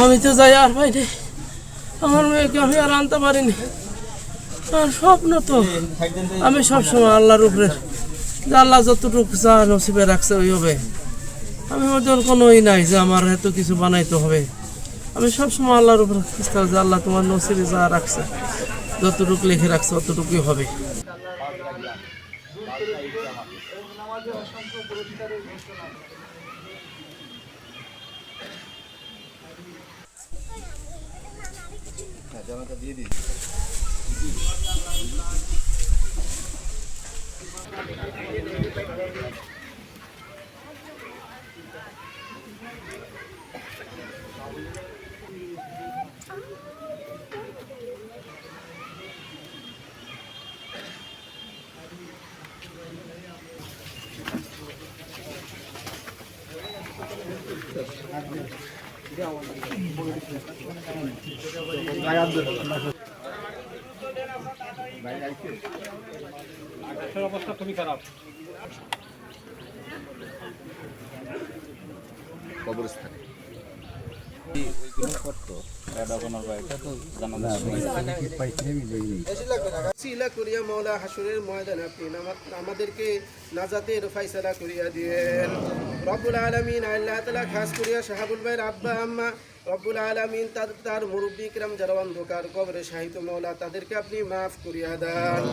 আমি তো যাই আর পাইনি, আমার মেয়েকে আমি আর আনতে পারিনি। আর স্বপ্ন তো আমি সবসময় আল্লাহর উপরে, যে আল্লাহ যতটুকু চা নসিবে রাখছে ওই হবে। আমি ওদের কোনোই নাই যে আমার এত কিছু বানাইতে হবে। আমি সবসময় আল্লাহর উপরে চেষ্টা, যে আল্লাহ তোমার নসিবে যা রাখছে, যতটুকু লিখে রাখছে অতটুকুই হবে। অবস্থা খুবই খারাপ। কবরস্থানে আমাদেরকে নাজাতের ফায়সালা করিয়া দিয়েন রব্বুল আলামিন। আল্লাহ তাআলা খাস করিয়া শাহাবুল ভাইয়ের আব্বা আম্মা রব্বুল আলামিন তার মুরব্বী কিরাম যারা অন্ধকার কবরে শাহিত মওলা, তাদেরকে আপনি মাফ করিয়া দেন।